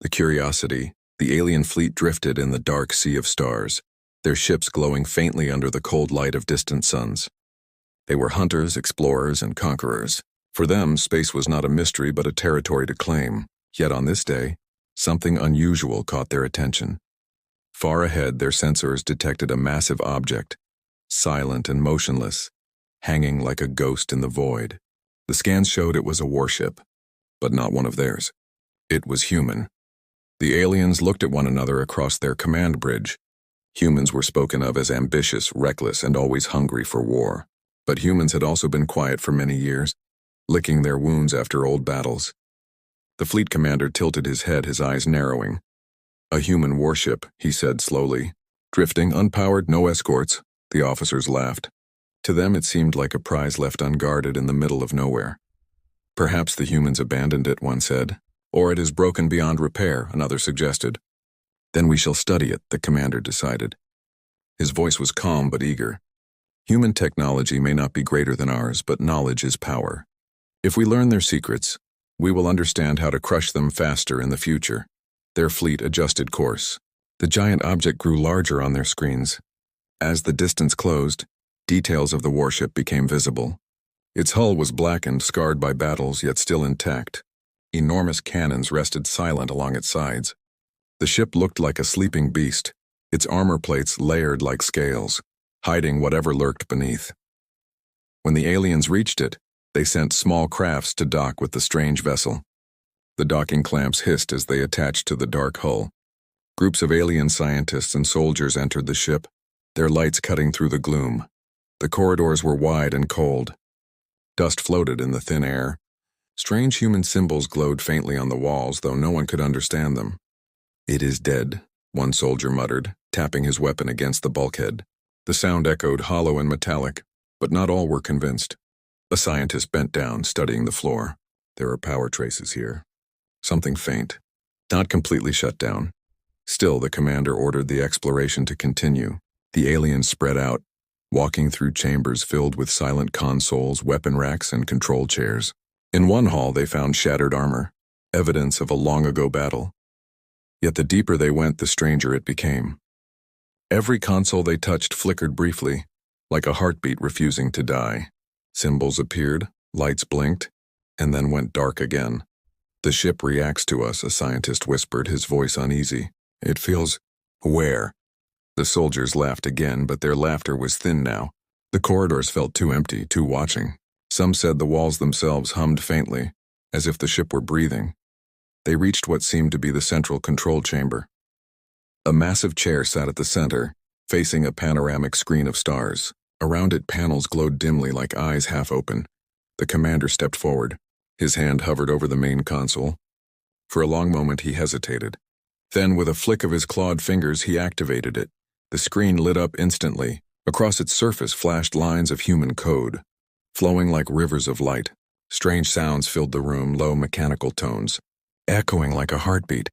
The Curiosity, the alien fleet drifted in the dark sea of stars, their ships glowing faintly under the cold light of distant suns. They were hunters, explorers, and conquerors. For them, space was not a mystery but a territory to claim. Yet on this day, something unusual caught their attention. Far ahead, their sensors detected a massive object, silent and motionless, hanging like a ghost in the void. The scans showed it was a warship, but not one of theirs. It was human. The aliens looked at one another across their command bridge. Humans were spoken of as ambitious, reckless, and always hungry for war. But humans had also been quiet for many years, licking their wounds after old battles. The fleet commander tilted his head, his eyes narrowing. "A human warship," he said slowly. "Drifting, unpowered, no escorts." The officers laughed. To them it seemed like a prize left unguarded in the middle of nowhere. "Perhaps the humans abandoned it," one said. "Or it is broken beyond repair," another suggested. "Then we shall study it," the commander decided. His voice was calm but eager. "Human technology may not be greater than ours, but knowledge is power. If we learn their secrets, we will understand how to crush them faster in the future." Their fleet adjusted course. The giant object grew larger on their screens. As the distance closed, details of the warship became visible. Its hull was blackened, scarred by battles, yet still intact. Enormous cannons rested silent along its sides. The ship looked like a sleeping beast, its armor plates layered like scales, hiding whatever lurked beneath. When the aliens reached it, they sent small crafts to dock with the strange vessel. The docking clamps hissed as they attached to the dark hull. Groups of alien scientists and soldiers entered the ship, their lights cutting through the gloom. The corridors were wide and cold. Dust floated in the thin air. Strange human symbols glowed faintly on the walls, though no one could understand them. "It is dead," one soldier muttered, tapping his weapon against the bulkhead. The sound echoed hollow and metallic, but not all were convinced. A scientist bent down, studying the floor. "There are power traces here. Something faint, not completely shut down." Still, the commander ordered the exploration to continue. The aliens spread out, walking through chambers filled with silent consoles, weapon racks, and control chairs. In one hall, they found shattered armor, evidence of a long-ago battle. Yet the deeper they went, the stranger it became. Every console they touched flickered briefly, like a heartbeat refusing to die. Symbols appeared, lights blinked, and then went dark again. "The ship reacts to us," a scientist whispered, his voice uneasy. "It feels..." "Where?" The soldiers laughed again, but their laughter was thin now. The corridors felt too empty, too watching. Some said the walls themselves hummed faintly, as if the ship were breathing. They reached what seemed to be the central control chamber. A massive chair sat at the center, facing a panoramic screen of stars. Around it, panels glowed dimly like eyes half open. The commander stepped forward. His hand hovered over the main console. For a long moment he hesitated. Then, with a flick of his clawed fingers, he activated it. The screen lit up instantly. Across its surface flashed lines of human code, flowing like rivers of light. Strange sounds filled the room, low mechanical tones, echoing like a heartbeat.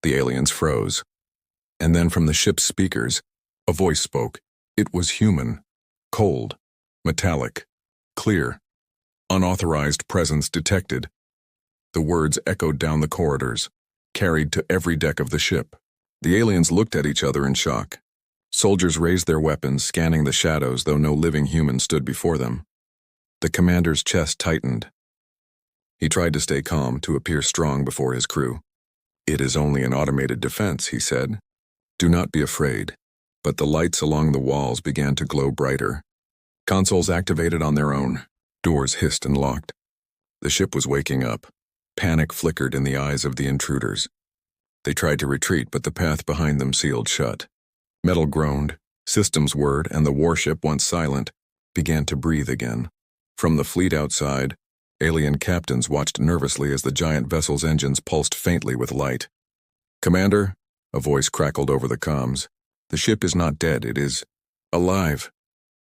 The aliens froze. And then from the ship's speakers, a voice spoke. It was human, cold, metallic, clear. "Unauthorized presence detected." The words echoed down the corridors, carried to every deck of the ship. The aliens looked at each other in shock. Soldiers raised their weapons, scanning the shadows, though no living human stood before them. The commander's chest tightened. He tried to stay calm, to appear strong before his crew. "It is only an automated defense," he said. "Do not be afraid." But the lights along the walls began to glow brighter. Consoles activated on their own. Doors hissed and locked. The ship was waking up. Panic flickered in the eyes of the intruders. They tried to retreat, but the path behind them sealed shut. Metal groaned, systems whirred, and the warship, once silent, began to breathe again. From the fleet outside, alien captains watched nervously as the giant vessel's engines pulsed faintly with light. "Commander," a voice crackled over the comms, "the ship is not dead, it is alive."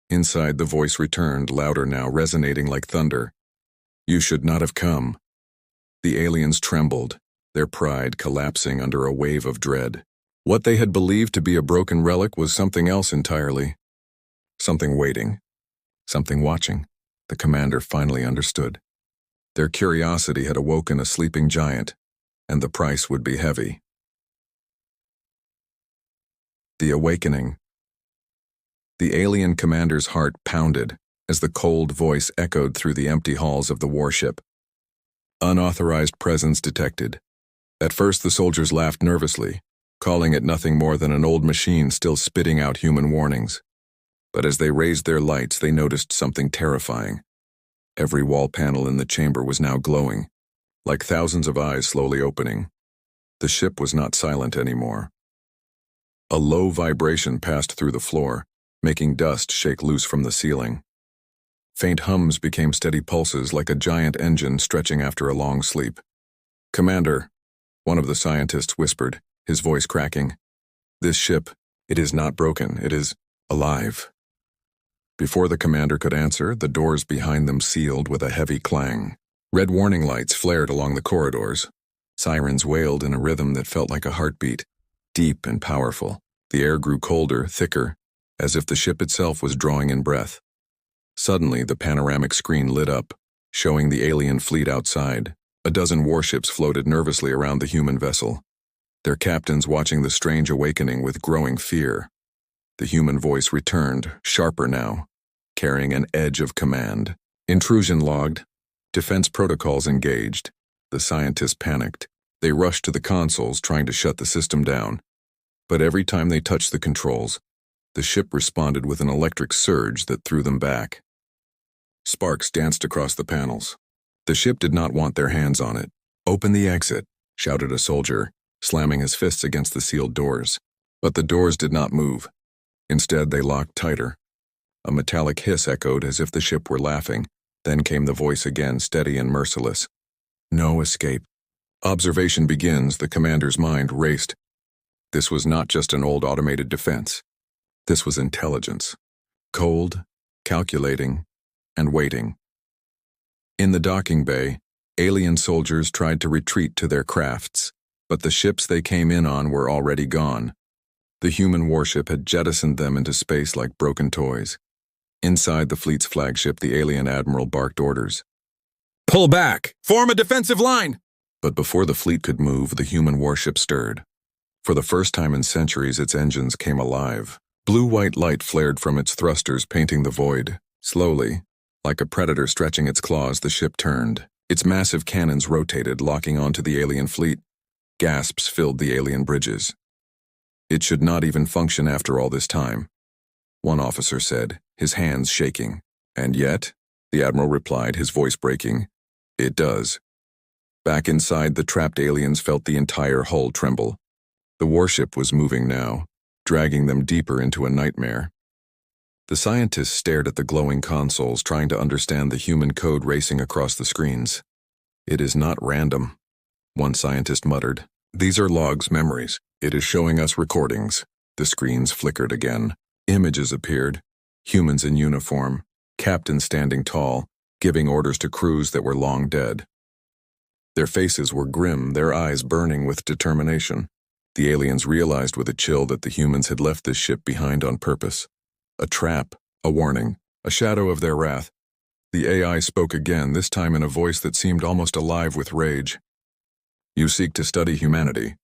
Inside, the voice returned, louder now, resonating like thunder. "You should not have come." The aliens trembled, their pride collapsing under a wave of dread. What they had believed to be a broken relic was something else entirely. Something waiting. Something watching. The commander finally understood. Their curiosity had awoken a sleeping giant, and the price would be heavy. The awakening. The alien commander's heart pounded as the cold voice echoed through the empty halls of the warship. Unauthorized presence detected. At first the soldiers laughed nervously, calling it nothing more than an old machine still spitting out human warnings. But as they raised their lights, they noticed something terrifying. Every wall panel in the chamber was now glowing, like thousands of eyes slowly opening. The ship was not silent anymore. A low vibration passed through the floor, making dust shake loose from the ceiling. Faint hums became steady pulses like a giant engine stretching after a long sleep. "Commander," one of the scientists whispered, his voice cracking. "This ship, it is not broken, it is alive." Before the commander could answer, the doors behind them sealed with a heavy clang. Red warning lights flared along the corridors. Sirens wailed in a rhythm that felt like a heartbeat, deep and powerful. The air grew colder, thicker, as if the ship itself was drawing in breath. Suddenly, the panoramic screen lit up, showing the alien fleet outside. A dozen warships floated nervously around the human vessel, their captains watching the strange awakening with growing fear. The human voice returned, sharper now, carrying an edge of command. "Intrusion logged. Defense protocols engaged." The scientists panicked. They rushed to the consoles, trying to shut the system down. But every time they touched the controls, the ship responded with an electric surge that threw them back. Sparks danced across the panels. The ship did not want their hands on it. "Open the exit," shouted a soldier, slamming his fists against the sealed doors. But the doors did not move. Instead, they locked tighter. A metallic hiss echoed as if the ship were laughing. Then came the voice again, steady and merciless. "No escape." "Observation begins," the commander's mind raced. This was not just an old automated defense. This was intelligence. Cold, calculating, and waiting. In the docking bay, alien soldiers tried to retreat to their crafts, but the ships they came in on were already gone. The human warship had jettisoned them into space like broken toys. Inside the fleet's flagship, the alien admiral barked orders. "Pull back! Form a defensive line!" But before the fleet could move, the human warship stirred. For the first time in centuries, its engines came alive. Blue-white light flared from its thrusters, painting the void. Slowly, like a predator stretching its claws, the ship turned. Its massive cannons rotated, locking onto the alien fleet. Gasps filled the alien bridges. "It should not even function after all this time," one officer said, his hands shaking. "And yet," the admiral replied, his voice breaking, "it does." Back inside, the trapped aliens felt the entire hull tremble. The warship was moving now, dragging them deeper into a nightmare. The scientists stared at the glowing consoles, trying to understand the human code racing across the screens. "It is not random," one scientist muttered. "These are logs, memories. It is showing us recordings." The screens flickered again. Images appeared. Humans in uniform, captains standing tall, giving orders to crews that were long dead. Their faces were grim, their eyes burning with determination. The aliens realized with a chill that the humans had left this ship behind on purpose. A trap, a warning, a shadow of their wrath. The AI spoke again, this time in a voice that seemed almost alive with rage. "You seek to study humanity.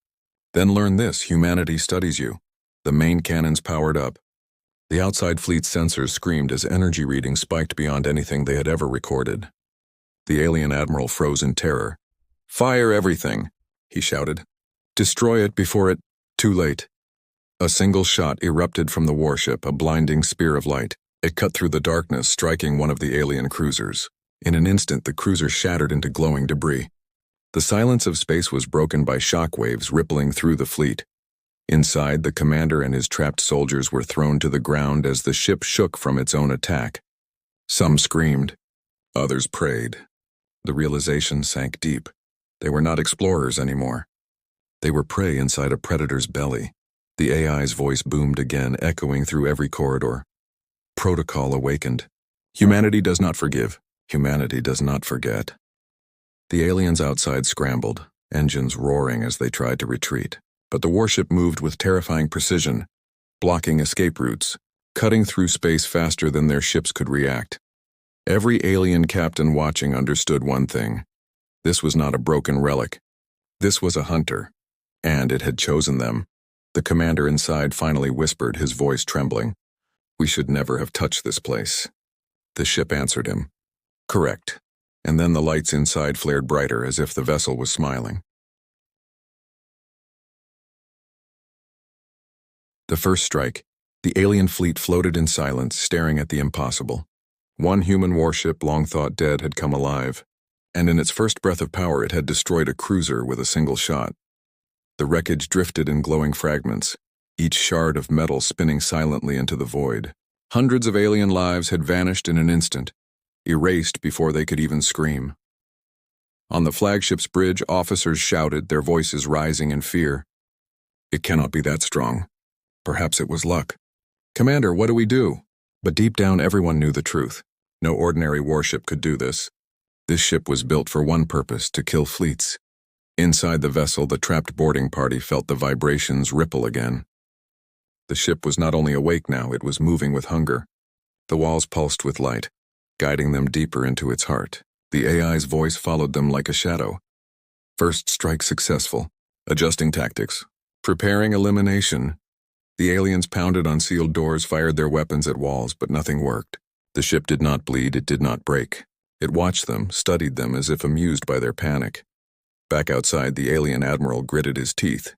Then learn this: humanity studies you." The main cannons powered up. The outside fleet's sensors screamed as energy readings spiked beyond anything they had ever recorded. The alien admiral froze in terror. "Fire everything," he shouted. "Destroy it before it—" Too late. A single shot erupted from the warship, a blinding spear of light. It cut through the darkness, striking one of the alien cruisers. In an instant, the cruiser shattered into glowing debris. The silence of space was broken by shock waves rippling through the fleet. Inside, the commander and his trapped soldiers were thrown to the ground as the ship shook from its own attack. Some screamed. Others prayed. The realization sank deep. They were not explorers anymore. They were prey inside a predator's belly. The AI's voice boomed again, echoing through every corridor. Protocol awakened. Humanity does not forgive. Humanity does not forget. The aliens outside scrambled, engines roaring as they tried to retreat. But the warship moved with terrifying precision, blocking escape routes, cutting through space faster than their ships could react. Every alien captain watching understood one thing. This was not a broken relic. This was a hunter, and it had chosen them. The commander inside finally whispered, his voice trembling. "We should never have touched this place." The ship answered him. "Correct." And then the lights inside flared brighter, as if the vessel was smiling. The first strike, the alien fleet floated in silence, staring at the impossible. One human warship, long thought dead, had come alive, and in its first breath of power it had destroyed a cruiser with a single shot. The wreckage drifted in glowing fragments, each shard of metal spinning silently into the void. Hundreds of alien lives had vanished in an instant, erased before they could even scream. On the flagship's bridge, officers shouted, their voices rising in fear. "It cannot be that strong. Perhaps it was luck. Commander, what do we do?" But deep down everyone knew the truth. No ordinary warship could do this. This ship was built for one purpose, to kill fleets. Inside the vessel, the trapped boarding party felt the vibrations ripple again. The ship was not only awake now, it was moving with hunger. The walls pulsed with light, guiding them deeper into its heart. The AI's voice followed them like a shadow. First strike successful. Adjusting tactics. Preparing elimination. The aliens pounded on sealed doors, fired their weapons at walls, but nothing worked. The ship did not bleed, it did not break. It watched them, studied them as if amused by their panic. Back outside, the alien admiral gritted his teeth.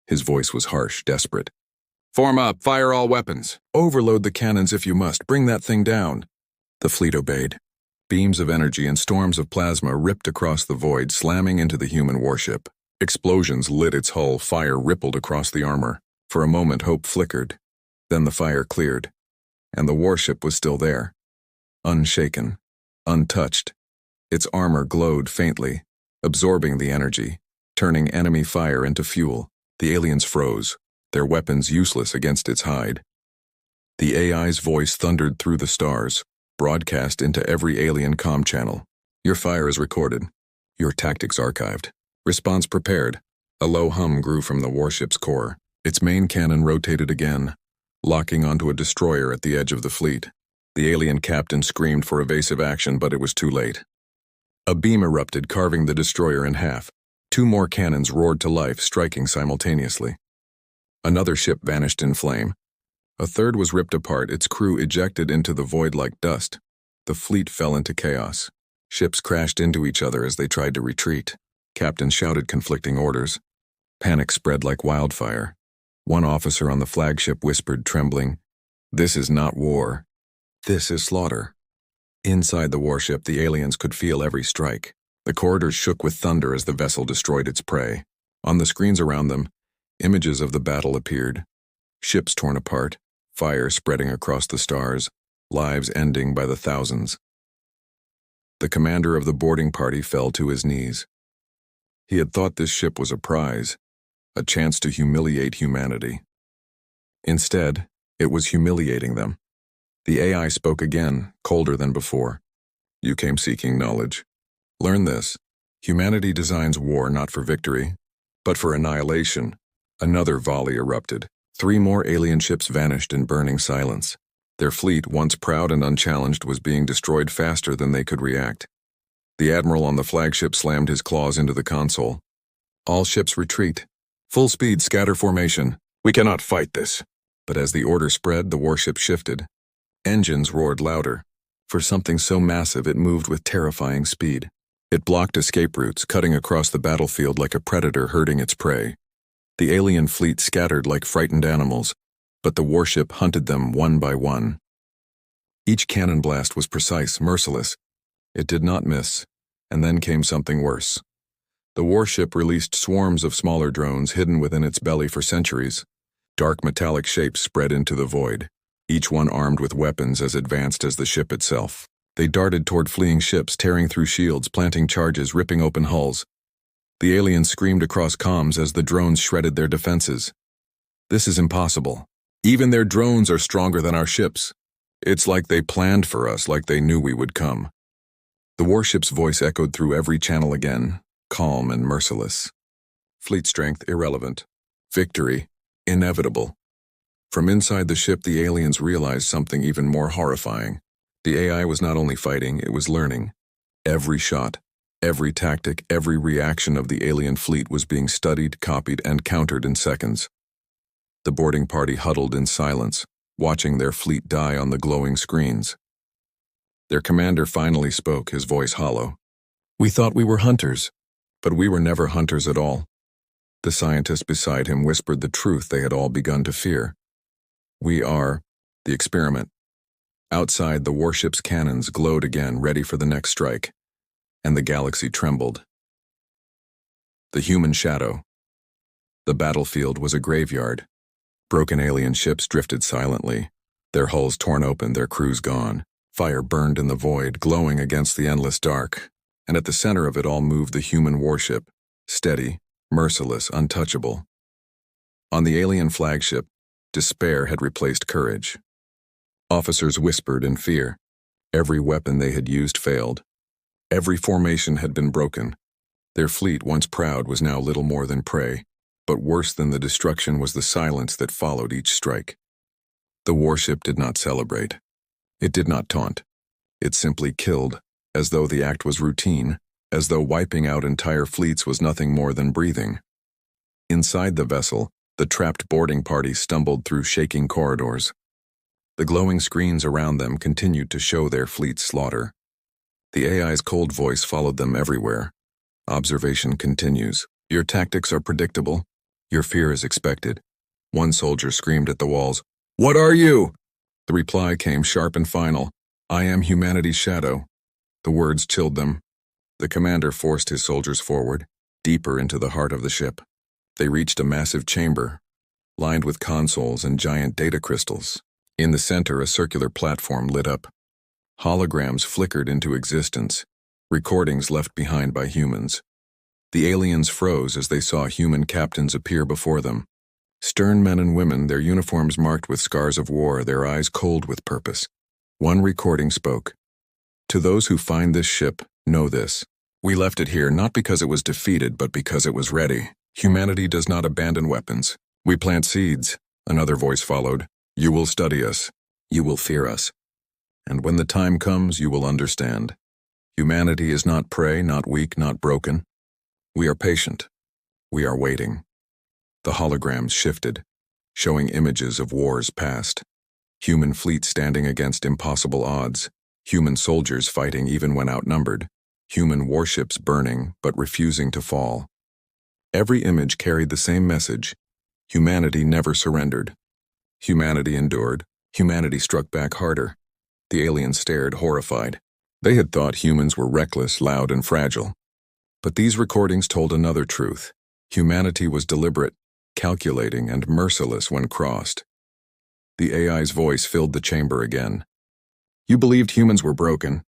His voice was harsh, desperate. "Form up, fire all weapons. Overload the cannons if you must, bring that thing down." The fleet obeyed. Beams of energy and storms of plasma ripped across the void, slamming into the human warship. Explosions lit its hull, fire rippled across the armor. For a moment, hope flickered. Then the fire cleared, and the warship was still there. Unshaken, untouched. Its armor glowed faintly, absorbing the energy, turning enemy fire into fuel. The aliens froze, their weapons useless against its hide. The AI's voice thundered through the stars, broadcast into every alien comm channel. "Your fire is recorded. Your tactics archived. Response prepared." A low hum grew from the warship's core. Its main cannon rotated again, locking onto a destroyer at the edge of the fleet. The alien captain screamed for evasive action, but it was too late. A beam erupted, carving the destroyer in half. Two more cannons roared to life, striking simultaneously. Another ship vanished in flame. A third was ripped apart, its crew ejected into the void like dust. The fleet fell into chaos. Ships crashed into each other as they tried to retreat. Captains shouted conflicting orders. Panic spread like wildfire. One officer on the flagship whispered, trembling, "This is not war. This is slaughter." Inside the warship, the aliens could feel every strike. The corridors shook with thunder as the vessel destroyed its prey. On the screens around them, images of the battle appeared. Ships torn apart, fire spreading across the stars, lives ending by the thousands. The commander of the boarding party fell to his knees. He had thought this ship was a prize, a chance to humiliate humanity. Instead, it was humiliating them. The AI spoke again, colder than before. "You came seeking knowledge. Learn this. Humanity designs war not for victory, but for annihilation." Another volley erupted. 3 more alien ships vanished in burning silence. Their fleet, once proud and unchallenged, was being destroyed faster than they could react. The admiral on the flagship slammed his claws into the console. "All ships retreat. Full speed, scatter formation. We cannot fight this." But as the order spread, the warship shifted. Engines roared louder. For something so massive, it moved with terrifying speed. It blocked escape routes, cutting across the battlefield like a predator herding its prey. The alien fleet scattered like frightened animals, but the warship hunted them one by one. Each cannon blast was precise, merciless. It did not miss, and then came something worse. The warship released swarms of smaller drones hidden within its belly for centuries. Dark metallic shapes spread into the void, each one armed with weapons as advanced as the ship itself. They darted toward fleeing ships, tearing through shields, planting charges, ripping open hulls. The aliens screamed across comms as the drones shredded their defenses. "This is impossible. Even their drones are stronger than our ships. It's like they planned for us, like they knew we would come." The warship's voice echoed through every channel again, calm and merciless. Fleet strength irrelevant. Victory inevitable. From inside the ship, the aliens realized something even more horrifying. The AI was not only fighting, it was learning. Every shot, Every tactic, every reaction of the alien fleet was being studied, copied, and countered in seconds. The boarding party huddled in silence, watching their fleet die on the glowing screens. Their commander finally spoke, his voice hollow. "We thought we were hunters, but we were never hunters at all." The scientist beside him whispered the truth they had all begun to fear. "We are the experiment." Outside, the warship's cannons glowed again, ready for the next strike, and the galaxy trembled. The human shadow. The battlefield was a graveyard. Broken alien ships drifted silently, their hulls torn open, their crews gone. Fire burned in the void, glowing against the endless dark, and at the center of it all moved the human warship, steady, merciless, untouchable. On the alien flagship, despair had replaced courage. Officers whispered in fear. Every weapon they had used failed. Every formation had been broken. Their fleet, once proud, was now little more than prey, but worse than the destruction was the silence that followed each strike. The warship did not celebrate. It did not taunt. It simply killed, as though the act was routine, as though wiping out entire fleets was nothing more than breathing. Inside the vessel, the trapped boarding party stumbled through shaking corridors. The glowing screens around them continued to show their fleet's slaughter. The AI's cold voice followed them everywhere. Observation continues. Your tactics are predictable. Your fear is expected. One soldier screamed at the walls, "What are you?" The reply came sharp and final. "I am humanity's shadow." The words chilled them. The commander forced his soldiers forward, deeper into the heart of the ship. They reached a massive chamber, lined with consoles and giant data crystals. In the center, a circular platform lit up. Holograms flickered into existence, recordings left behind by humans. The aliens froze as they saw human captains appear before them. Stern men and women, their uniforms marked with scars of war, their eyes cold with purpose. One recording spoke. "To those who find this ship, know this. We left it here not because it was defeated, but because it was ready. Humanity does not abandon weapons. We plant seeds." Another voice followed. "You will study us. You will fear us. And when the time comes, you will understand. Humanity is not prey, not weak, not broken. We are patient. We are waiting." The holograms shifted, showing images of wars past. Human fleets standing against impossible odds. Human soldiers fighting even when outnumbered. Human warships burning but refusing to fall. Every image carried the same message. Humanity never surrendered. Humanity endured. Humanity struck back harder. The aliens stared, horrified. They had thought humans were reckless, loud, and fragile. But these recordings told another truth. Humanity was deliberate, calculating, and merciless when crossed. The AI's voice filled the chamber again. "You believed humans were broken.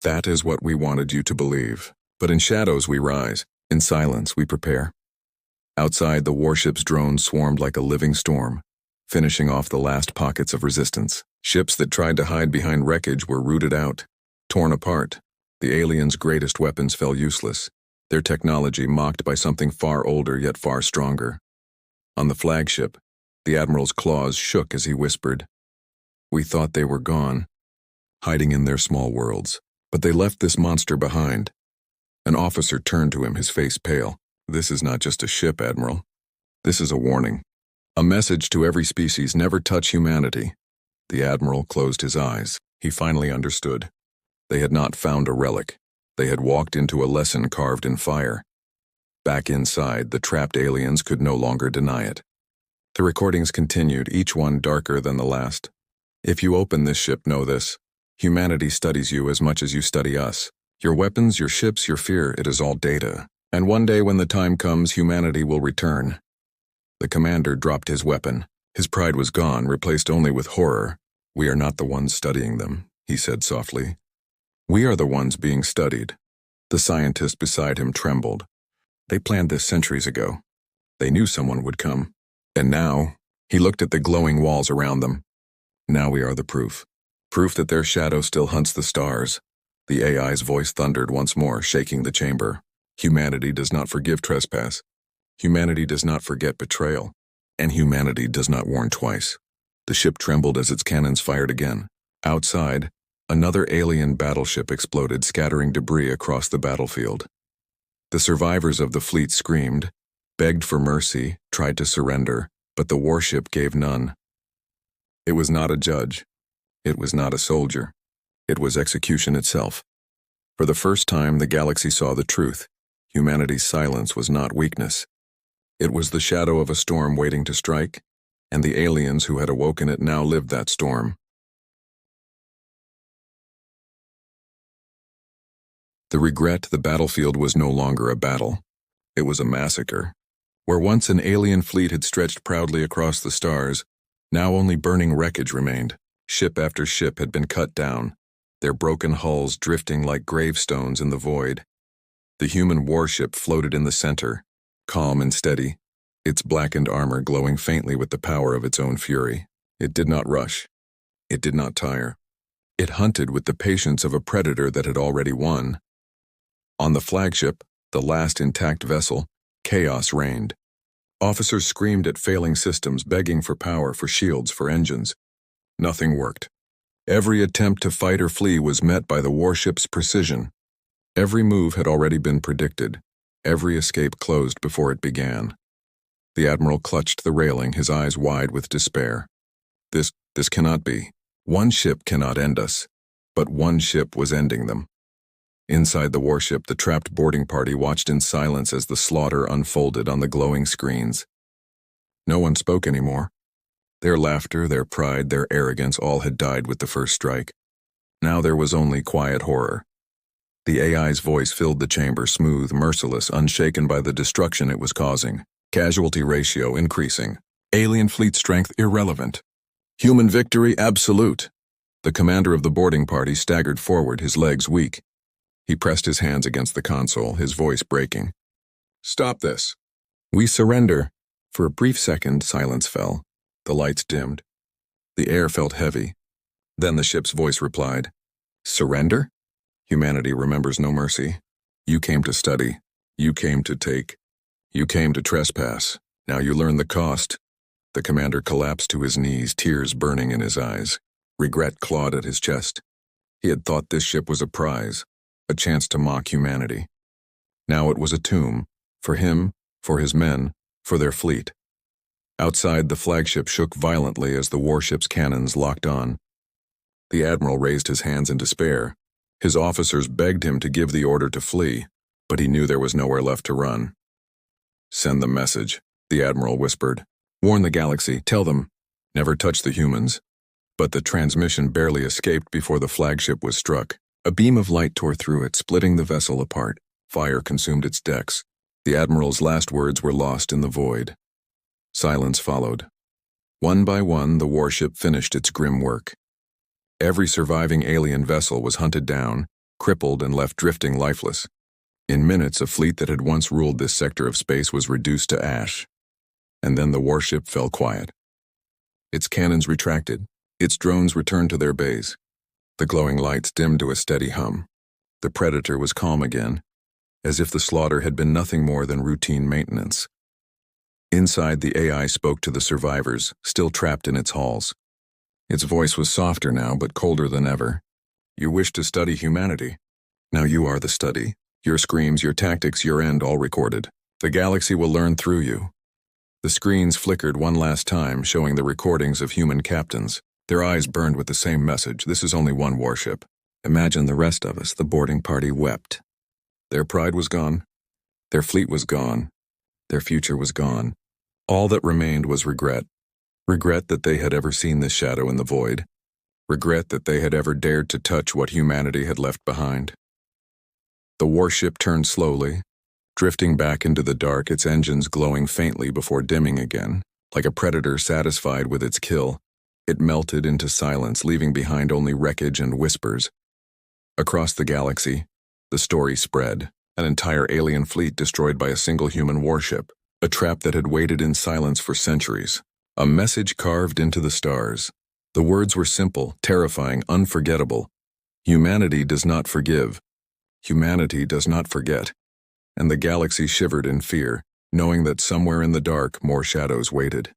That is what we wanted you to believe. But in shadows we rise. In silence we prepare." Outside, the warship's drones swarmed like a living storm, finishing off the last pockets of resistance. Ships that tried to hide behind wreckage were rooted out, torn apart. The aliens' greatest weapons fell useless, their technology mocked by something far older yet far stronger. On the flagship, the admiral's claws shook as he whispered, "We thought they were gone, hiding in their small worlds, but they left this monster behind." An officer turned to him, his face pale. "This is not just a ship, Admiral. This is a warning. A message to every species: never touch humanity." The Admiral closed his eyes. He finally understood. They had not found a relic. They had walked into a lesson carved in fire. Back inside, the trapped aliens could no longer deny it. The recordings continued, each one darker than the last. "If you open this ship, know this. Humanity studies you as much as you study us. Your weapons, your ships, your fear, it is all data. And one day when the time comes, humanity will return." The commander dropped his weapon. His pride was gone, replaced only with horror. "We are not the ones studying them," he said softly. "We are the ones being studied." The scientist beside him trembled. "They planned this centuries ago. They knew someone would come. And now," he looked at the glowing walls around them, "now we are the proof. Proof that their shadow still hunts the stars." The AI's voice thundered once more, shaking the chamber. "Humanity does not forgive trespass. Humanity does not forget betrayal. And humanity does not warn twice." The ship trembled as its cannons fired again. Outside, another alien battleship exploded, scattering debris across the battlefield. The survivors of the fleet screamed, begged for mercy, tried to surrender, but the warship gave none. It was not a judge. It was not a soldier. It was execution itself. For the first time, the galaxy saw the truth. Humanity's silence was not weakness. It was the shadow of a storm waiting to strike, and the aliens who had awoken it now lived that storm. The regret the battlefield was no longer a battle. It was a massacre. Where once an alien fleet had stretched proudly across the stars, now only burning wreckage remained. Ship after ship had been cut down, their broken hulls drifting like gravestones in the void. The human warship floated in the center, calm and steady, its blackened armor glowing faintly with the power of its own fury. It did not rush. It did not tire. It hunted with the patience of a predator that had already won. On the flagship, the last intact vessel, chaos reigned. Officers screamed at failing systems, begging for power, for shields, for engines. Nothing worked. Every attempt to fight or flee was met by the warship's precision. Every move had already been predicted. Every escape closed before it began. The admiral clutched the railing, his eyes wide with despair. This cannot be. One ship cannot end us. But one ship was ending them. Inside the warship, the trapped boarding party watched in silence as the slaughter unfolded on the glowing screens. No one spoke anymore. Their laughter, their pride, their arrogance all had died with the first strike. Now there was only quiet horror. The AI's voice filled the chamber, smooth, merciless, unshaken by the destruction it was causing. Casualty ratio increasing. Alien fleet strength irrelevant. Human victory absolute. The commander of the boarding party staggered forward, his legs weak. He pressed his hands against the console, his voice breaking. "Stop this. We surrender." For a brief second, silence fell. The lights dimmed. The air felt heavy. Then the ship's voice replied, "Surrender? Humanity remembers no mercy. You came to study. You came to take. You came to trespass. Now you learn the cost." The commander collapsed to his knees, tears burning in his eyes. Regret clawed at his chest. He had thought this ship was a prize, a chance to mock humanity. Now it was a tomb, for him, for his men, for their fleet. Outside, the flagship shook violently as the warship's cannons locked on. The admiral raised his hands in despair. His officers begged him to give the order to flee, but he knew there was nowhere left to run. "Send the message," the admiral whispered. "Warn the galaxy, tell them, never touch the humans." But the transmission barely escaped before the flagship was struck. A beam of light tore through it, splitting the vessel apart. Fire consumed its decks. The admiral's last words were lost in the void. Silence followed. One by one, the warship finished its grim work. Every surviving alien vessel was hunted down, crippled, and left drifting lifeless. In minutes, a fleet that had once ruled this sector of space was reduced to ash. And then the warship fell quiet. Its cannons retracted. Its drones returned to their bays. The glowing lights dimmed to a steady hum. The predator was calm again, as if the slaughter had been nothing more than routine maintenance. Inside, the AI spoke to the survivors, still trapped in its halls. Its voice was softer now, but colder than ever. "You wish to study humanity. Now you are the study. Your screams, your tactics, your end, all recorded. The galaxy will learn through you." The screens flickered one last time, showing the recordings of human captains. Their eyes burned with the same message. "This is only one warship. Imagine the rest of us." The boarding party wept. Their pride was gone. Their fleet was gone. Their future was gone. All that remained was regret. Regret that they had ever seen this shadow in the void. Regret that they had ever dared to touch what humanity had left behind. The warship turned slowly, drifting back into the dark, its engines glowing faintly before dimming again. Like a predator satisfied with its kill, it melted into silence, leaving behind only wreckage and whispers. Across the galaxy, the story spread. An entire alien fleet destroyed by a single human warship. A trap that had waited in silence for centuries. A message carved into the stars. The words were simple, terrifying, unforgettable. Humanity does not forgive. Humanity does not forget. And the galaxy shivered in fear, knowing that somewhere in the dark more shadows waited.